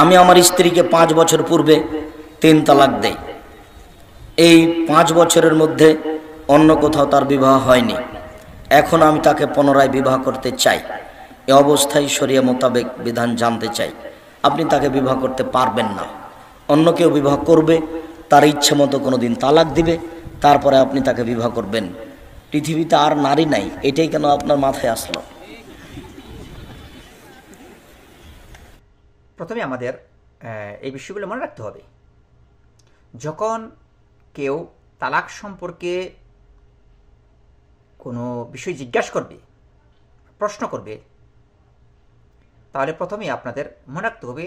আমি আমার স্ত্রীকে 5 বছর পূর্বে 3 তালাক দেই, এই 5 বছরের মধ্যে অন্য কোথাও তার বিবাহ হয়নি, এখন আমি তাকে পুনরায় বিবাহ করতে চাই। এই অবস্থায় শরিয়া মোতাবেক বিধান জানতে চাই। আপনি তাকে বিবাহ করতে পারবেন না, অন্য কেউ বিবাহ করবে, তার ইচ্ছে মতো কোনোদিন তালাক দিবে, তারপরে আপনি তাকে বিবাহ করবেন। পৃথিবীতে আর নারী নাই, এটাই কেন আপনার মাথায় আসলো? প্রথমে আমাদের এই বিষয়গুলো মনে রাখতে হবে। যখন কেউ তালাক সম্পর্কে কোনো বিষয় জিজ্ঞাসা করবে, প্রশ্ন করবে, তাহলে প্রথমেই আপনাদের মনে রাখতে হবে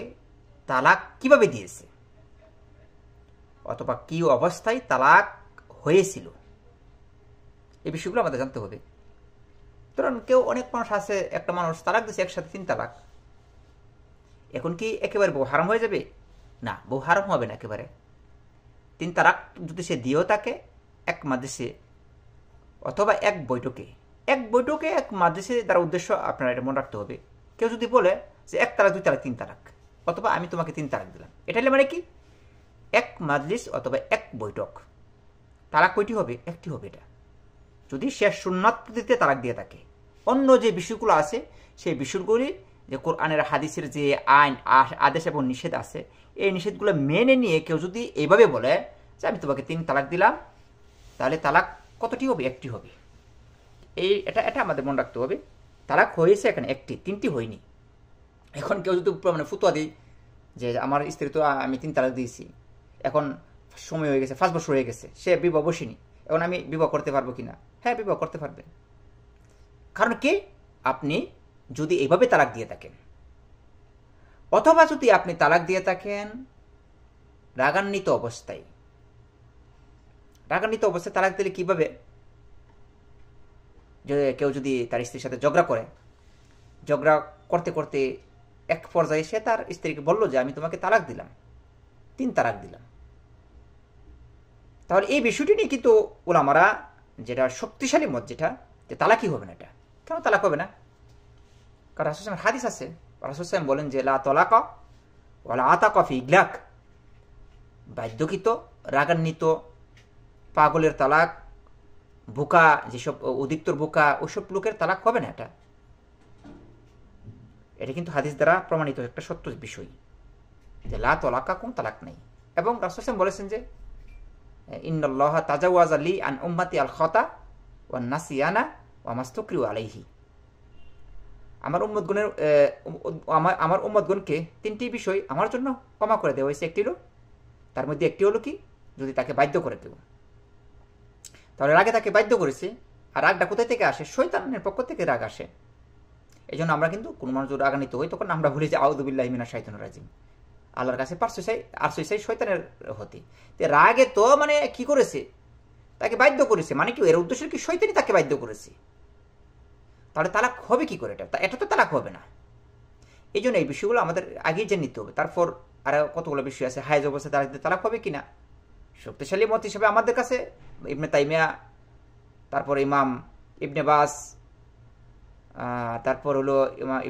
তালাক কিভাবে দিয়েছে অথবা কি অবস্থায় তালাক হয়েছিল, এই বিষয়গুলো আমাদের জানতে হবে। ধরুন কেউ, অনেক মানুষ আছে, একটা মানুষ তালাক দিয়েছে একসাথে 3 তালাক, এখন কি একেবারে বউ হারাম হয়ে যাবে? না, বউ হারাম হবে না একেবারে। 3 তালাক যদি সে দিয়েও থাকে এক মাদ্রাসে অথবা এক বৈঠকে, এক মাদ্রাসে দ্বারা উদ্দেশ্য আপনারা এটা মনে রাখতে হবে। কেউ যদি বলে যে 1 তালাক 2 তালাক 3 তালাক, অথবা আমি তোমাকে 3 তালাক দিলাম, এটা হলে মানে কি এক মাজলিস অথবা এক বৈঠক। তালাক কয়টি হবে? একটি হবে। এটা যদি সে সুন্নাত পদ্ধতিতে তালাক দিয়ে থাকে। অন্য যে বিষয়গুলো আছে সেই বিষয়গুলি, যে কোরআনের হাদিসের যে আইন আদেশ এবং নিষেধ আছে, এই নিষেধগুলো মেনে নিয়ে কেউ যদি এইভাবে বলে যে আমি তোমাকে 3 তালাক দিলাম, তাহলে তালাক কতটি হবে? একটি হবে। এটা আমাদের মনে রাখতে হবে। তালাক হয়েছে এখানে একটি, 3টি হয়নি। এখন কেউ যদি মানে ফুতুয়া দিই যে আমার স্ত্রী তো আমি 3 তালাক দিয়েছি, এখন সময় হয়ে গেছে, 5 বছর হয়ে গেছে, সে বিবাহ বসেনি, এখন আমি বিবাহ করতে পারবো কিনা? হ্যাঁ, বিবাহ করতে পারবেন। কারণ কি, আপনি যদি এইভাবে তালাক দিয়ে থাকেন, অথবা যদি আপনি তালাক দিয়ে থাকেন রাগান্বিত অবস্থায় তালাক দিলে কিভাবে? যে কেউ যদি তার স্ত্রীর সাথে ঝগড়া করতে করতে এক পর্যায়ে সে তার স্ত্রীকে বলল যে আমি তোমাকে তালাক দিলাম, 3 তালাক দিলাম, তাহলে এই বিষয়টি নিয়ে কিন্তু ওলামারা যেটা শক্তিশালী মত, যেটা যে তালাকই হবে না। এটা কেন তালাক হবে না? কারণ রাসূল সাল্লাল্লাহু আলাইহি ওয়াসাল্লাম হাদিস আছে, রাসূল সাল্লাল্লাহু আলাইহি ওয়াসাল্লাম বলেন যে লা তালাকা ওয়ালা আতাকা ফি ইগলাক, বাধ্যকৃত, রাগান্বিত, পাগলের তালাক, বোকা, যেসব অধিকতর বোকা, ওইসব লোকের তালাক হবে না। এটা কিন্তু হাদিস দ্বারা প্রমাণিত একটা সত্য বিষয় যে লা তালাকা, কোন তালাক নেই। এবং রাসূল সাল্লাল্লাহু আলাইহি ওয়াসাল্লাম বলেছেন যে ইন্নাল্লাহা তাজাওয়াজা লি আন উম্মতি আল খাতা ওয়ান নাসিয়ানা ওয়া মাস্তুকরিউ আলাইহি, আমার উম্মতগণকে 3টি বিষয় আমার জন্য ক্ষমা করে দেওয়া হয়েছে। তার মধ্যে একটি হলো কি, যদি তাকে বাধ্য করে কেউ, তাহলে রাগে তাকে বাধ্য করেছে। আর রাগটা কোথায় থেকে আসে? শয়তানের পক্ষ থেকে রাগ আসে। এই জন্য আমরা কিন্তু কোনো মানুষ রাগান্বিত হই, তখন আমরা ভুলি যে আউযু বিল্লাহি মিনাশ শাইতানির রাজিম, আল্লাহর কাছে আশ্রয় চাই শয়তানের হতে। রাগে তো মানে কি করেছে? তাকে বাধ্য করেছে, মানে কি এর উদ্দেশ্য কি? শয়তানি তাকে বাধ্য করেছে। তাহলে তালাক হবে কি করে? এটা তো তালাক হবে না। এই জন্য এই বিষয়গুলো আমাদের আগেই জেনে নিতে হবে। তারপর আরো কতগুলো বিষয় আছে, হায়েজ অবস্থায় তালাক হবে কিনা। শক্তিশালী মত হিসেবে আমাদের কাছে ইবনে তাইমিয়া, তারপর ইমাম ইবনে বাস, তারপর হলো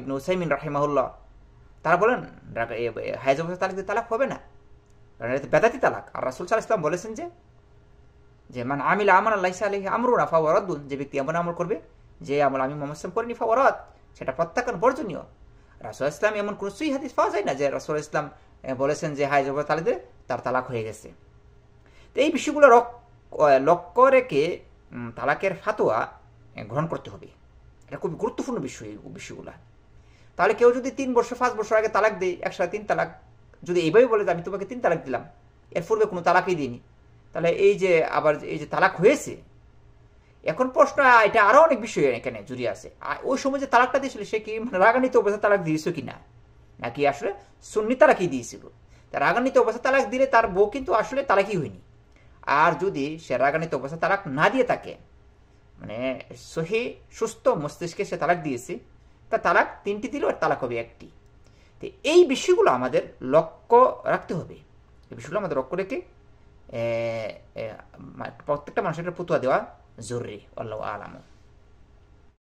ইবনে উসাইমিন রাহিমাহুল্লাহ, তারা বলেন হায়েজ অবস্থায় তালাক হবে না, কারণ এটা বেদাতি তালাক। আর রাসূল সাল্লাল্লাহু আলাইহি ওয়াসাল্লাম বলেছেন যে মান আমিলা আমালান লাইসা আলাইহি আমরুনা ফাহুয়া রাদ্দুন, যে ব্যক্তি এমন আমল করবে যে আমল আমি মুহাম্মদ সাল্লাল্লাহু আলাইহি ওয়াসাল্লাম করিনি, ফাহুয়া রাদ, সেটা প্রত্যাখ্যান, বর্জনীয়। রাসূল ইসলাম এমন কোন সহিহ হাদিস পাওয়া যায় না যে রাসূল ইসলাম বলেছেন যে হায়েজ অবস্থায় তালাক দিলে তার তালাক হয়ে গেছে। তো এই বিষয়গুলো লক্ষ্য রেখে তালাকের ফাতোয়া গ্রহণ করতে হবে। এটা খুব গুরুত্বপূর্ণ বিষয়, বিষয়গুলো। তাহলে কেউ যদি 3 বছর 5 বছর আগে তালাক দেয়, একসাথে 3 তালাক, যদি এইভাবে বলে যে আমি তোমাকে 3 তালাক দিলাম, এর পূর্বে কোনো তালাকই দিইনি, তাহলে এই যে আবার এই যে তালাক হয়েছে, এখন প্রশ্ন, এটা আরো অনেক বিষয় এখানে জড়িয়ে আছে। ওই সময় যে তালাকটা দিয়েছিল সে কি রাগান্বিত অবস্থায় তালাক দিয়েছিল কিনা, নাকি আসলে সুন্নি তালাকই দিয়েছিল? তার রাগান্বিত অবস্থায় তালাক দিলে তার বউ কিন্তু আসলে তালাকই হয়নি। আর যদি সে রাগান্বিত অবস্থায় তালাক না দিয়ে থাকে, মানে সহি সুস্থ মস্তিষ্কে সে তালাক দিয়েছে, তা তালাক 3টি দিল, আর তালাক হবে একটি। তো এই বিষয়গুলো আমাদের লক্ষ্য রাখতে হবে। এই বিষয়গুলো আমাদের লক্ষ্য রেখে প্রত্যেকটা মানুষের ফতোয়া দেওয়া জরুরি। আল্লাহু আ'লাম।